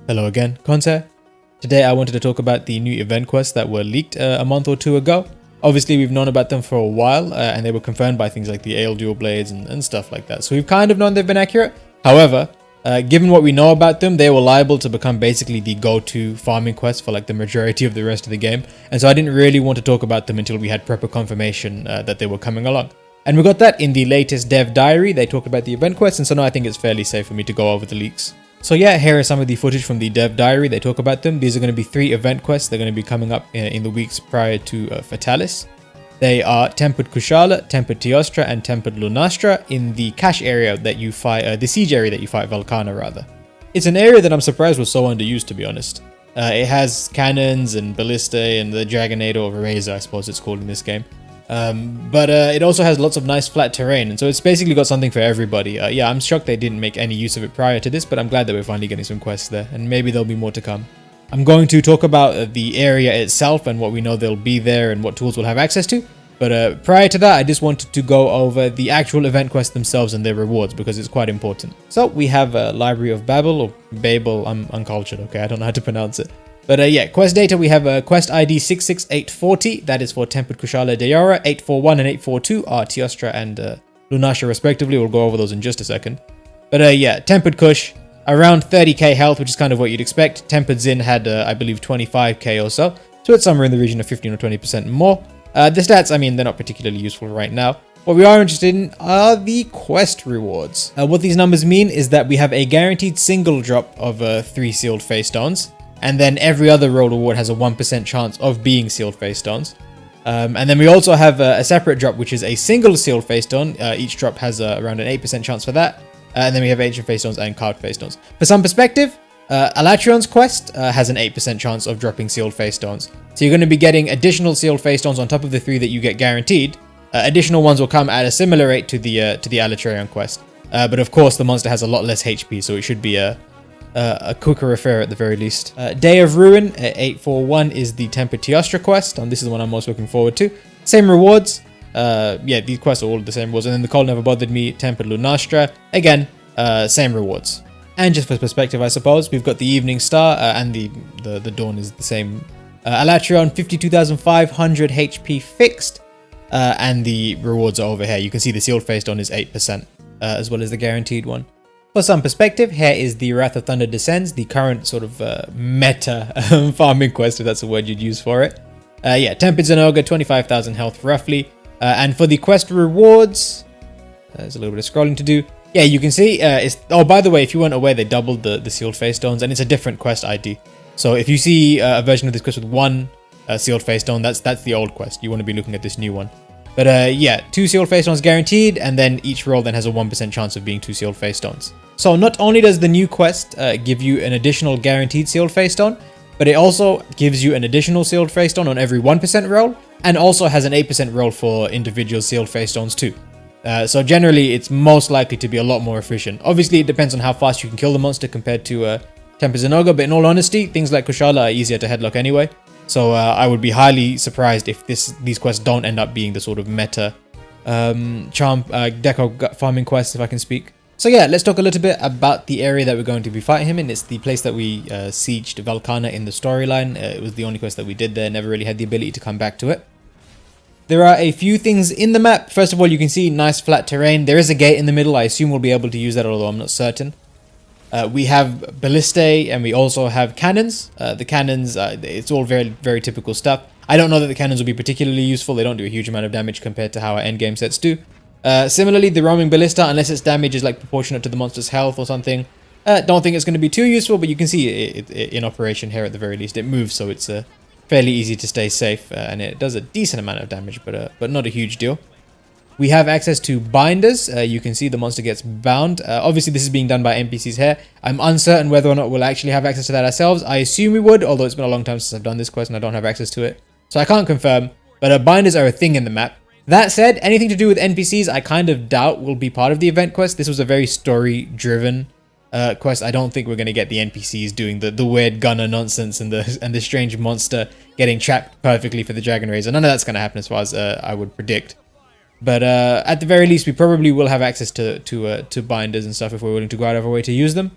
Hello again, Conte. Today I wanted to talk about the new event quests that were leaked a month or two ago. Obviously we've known about them for a while and they were confirmed by things like the Ale Dual Blades and stuff like that. So we've kind of known they've been accurate. However, given what we know about them, they were liable to become basically the go-to farming quest for like the majority of the rest of the game. And so I didn't really want to talk about them until we had proper confirmation that they were coming along. And we got that in the latest dev diary. They talked about the event quests, and so now I think it's fairly safe for me to go over the leaks. So yeah, here are some of the footage from the dev diary. They talk about them. These are going to be 3 event quests. They're going to be coming up in the weeks prior to Fatalis. They are Tempered Kushala, Tempered Teostra, and Tempered Lunastra in the cache area that you fight, the siege area that you fight Velkana rather. It's an area that I'm surprised was so underused, to be honest. It has cannons and ballistae and the Dragonado or Razor, I suppose it's called in this game. But it also has lots of nice flat terrain, and so it's basically got something for everybody. Yeah, I'm shocked they didn't make any use of it prior to this, but I'm glad that we're finally getting some quests there, and maybe there'll be more to come. I'm going to talk about the area itself and what we know they'll be there and what tools we'll have access to, but prior to that I just wanted to go over the actual event quests themselves and their rewards because it's quite important. So we have Library of Babel, or Babel, I'm uncultured, okay, I don't know how to pronounce it. But yeah, quest data, we have quest ID 66840, that is for Tempered Kushala Deora, 841 and 842 are Teostra and Lunastra respectively. We'll go over those in just a second. But yeah, Tempered Kush, around 30k health, which is kind of what you'd expect. Tempered Zin had, I believe, 25k or so, so it's somewhere in the region of 15 or 20% more. The stats, I mean, they're not particularly useful right now. What we are interested in are the quest rewards. What these numbers mean is that we have a guaranteed single drop of 3 sealed Feystones. And then every other roll reward has a 1% chance of being sealed Feystones. And then we also have a separate drop, which is a single sealed Feystone. Each drop has around an 8% chance for that. And then we have ancient Feystones and carved Feystones. For some perspective, Alatrion's quest has an 8% chance of dropping sealed Feystones. So you're going to be getting additional sealed Feystones on top of the 3 that you get guaranteed. Additional ones will come at a similar rate to the Alatrion quest. But of course, the monster has a lot less HP, so it should be a quicker affair at the very least. Day of Ruin, 841 is the Tempered Teostra quest, and this is the one I'm most looking forward to. Same rewards. Yeah, these quests are all the same rewards. And then the Cold Never Bothered Me, Tempered Lunastra. Again, same rewards. And just for perspective, I suppose, we've got the Evening Star, and the Dawn is the same. Alatrion, 52,500 HP fixed. And the rewards are over here. You can see the sealed Feystone is 8%, as well as the guaranteed one. For some perspective, here is the Wrath of Thunder Descends, the current sort of meta farming quest, if that's the word you'd use for it. Yeah, Tempered Zenoga, 25,000 health roughly. And for the quest rewards, there's a little bit of scrolling to do. Yeah, you can see, oh, by the way, if you weren't aware, they doubled the sealed Feystones, and it's a different quest ID. So if you see a version of this quest with 1 sealed Feystone, that's the old quest. You want to be looking at this new one. But yeah, 2 sealed Feystones guaranteed, and then each roll then has a 1% chance of being 2 sealed Feystones. So not only does the new quest give you an additional guaranteed sealed Feystone, but it also gives you an additional sealed Feystone on every 1% roll, and also has an 8% roll for individual sealed Feystones too. So generally, it's most likely to be a lot more efficient. Obviously, it depends on how fast you can kill the monster compared to Tempered Zenoga, but in all honesty, things like Kushala are easier to headlock anyway. So I would be highly surprised if these quests don't end up being the sort of meta deco farming quests, if I can speak. So yeah, let's talk a little bit about the area that we're going to be fighting him in. It's the place that we sieged Velkana in the storyline. It was the only quest that we did there, never really had the ability to come back to it. There are a few things in the map. First of all, you can see nice flat terrain. There is a gate in the middle. I assume we'll be able to use that, although I'm not certain. We have ballistae and we also have cannons. The cannons, it's all very, very typical stuff. I don't know that the cannons will be particularly useful. They don't do a huge amount of damage compared to how our endgame sets do. Similarly, the roaming ballista, unless its damage is like proportionate to the monster's health or something, don't think it's going to be too useful, but you can see it in operation here at the very least. It moves, so it's fairly easy to stay safe, and it does a decent amount of damage, but not a huge deal. We have access to binders. You can see the monster gets bound. Obviously, this is being done by NPCs here. I'm uncertain whether or not we'll actually have access to that ourselves. I assume we would, although it's been a long time since I've done this quest and I don't have access to it. So I can't confirm, but binders are a thing in the map. That said, anything to do with NPCs, I kind of doubt will be part of the event quest. This was a very story-driven quest. I don't think we're going to get the NPCs doing the weird gunner nonsense and the strange monster getting trapped perfectly for the Dragon Razor. None of that's going to happen as far as I would predict. But at the very least, we probably will have access to binders and stuff if we're willing to go out of our way to use them.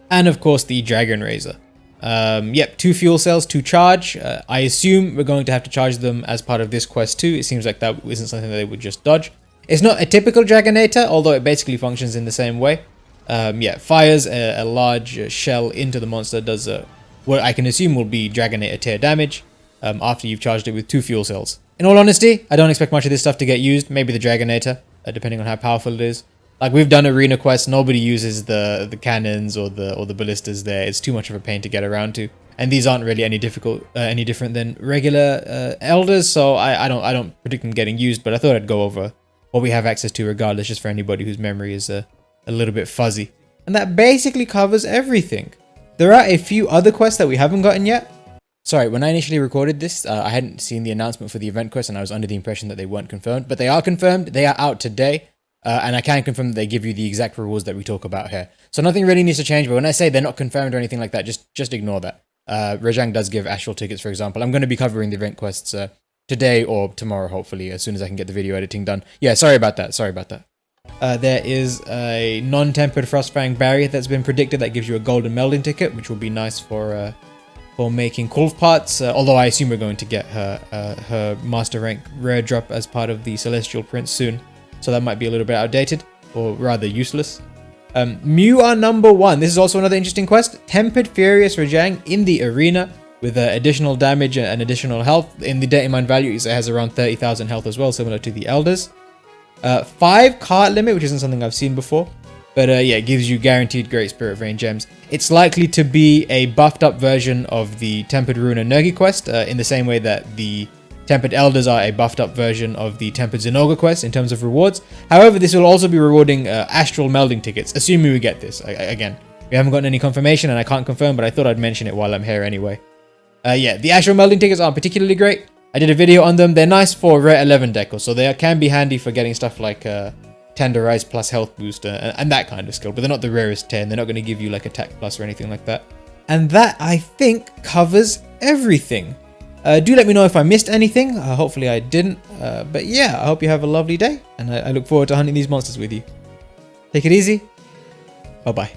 And of course, the Dragon Razor. Yep, 2 fuel cells to charge. I assume we're going to have to charge them as part of this quest too. It seems like that isn't something that they would just dodge. It's not a typical Dragonator, although it basically functions in the same way. Yeah, fires a large shell into the monster, does what I can assume will be Dragonator tier damage after you've charged it with 2 fuel cells. In all honesty, I don't expect much of this stuff to get used. Maybe the Dragonator, depending on how powerful it is. Like, we've done arena quests, nobody uses the cannons or the ballistas there. It's too much of a pain to get around to. And these aren't really any different than regular elders, so I don't predict them getting used, but I thought I'd go over what we have access to regardless, just for anybody whose memory is a little bit fuzzy. And that basically covers everything. There are a few other quests that we haven't gotten yet. Sorry, when I initially recorded this, I hadn't seen the announcement for the event quest, and I was under the impression that they weren't confirmed, but they are confirmed. They are out today. And I can confirm that they give you the exact rewards that we talk about here. So nothing really needs to change, but when I say they're not confirmed or anything like that, just ignore that. Jang does give Astral tickets, for example. I'm going to be covering the event quests today or tomorrow, hopefully, as soon as I can get the video editing done. Yeah, sorry about that. There is a non-tempered Frostfang Barioth that's been predicted that gives you a golden melding ticket, which will be nice for making Kulf parts. Although I assume we're going to get her master rank rare drop as part of the Celestial Prince soon. So that might be a little bit outdated, or rather useless. Mew are number 1. This is also another interesting quest. Tempered Furious Rajang in the arena with additional damage and additional health. In the data mine value, it has around 30,000 health as well, similar to the Elders. 5 cart limit, which isn't something I've seen before. But yeah, it gives you guaranteed Great Spirit Rain gems. It's likely to be a buffed up version of the Tempered Rune and Nergi quest, in the same way that the Tempered Elders are a buffed up version of the Tempered Zinogre quest in terms of rewards. However, this will also be rewarding Astral melding tickets, assuming we get this. Again, we haven't gotten any confirmation and I can't confirm, but I thought I'd mention it while I'm here anyway. Yeah, the Astral melding tickets aren't particularly great. I did a video on them. They're nice for rare 11 decals, so they can be handy for getting stuff like Tenderize plus health booster and that kind of skill, but they're not the rarest 10. They're not going to give you like attack plus or anything like that. And that, I think, covers everything. Do let me know if I missed anything. Hopefully I didn't. But yeah, I hope you have a lovely day, and I look forward to hunting these monsters with you. Take it easy. Bye-bye.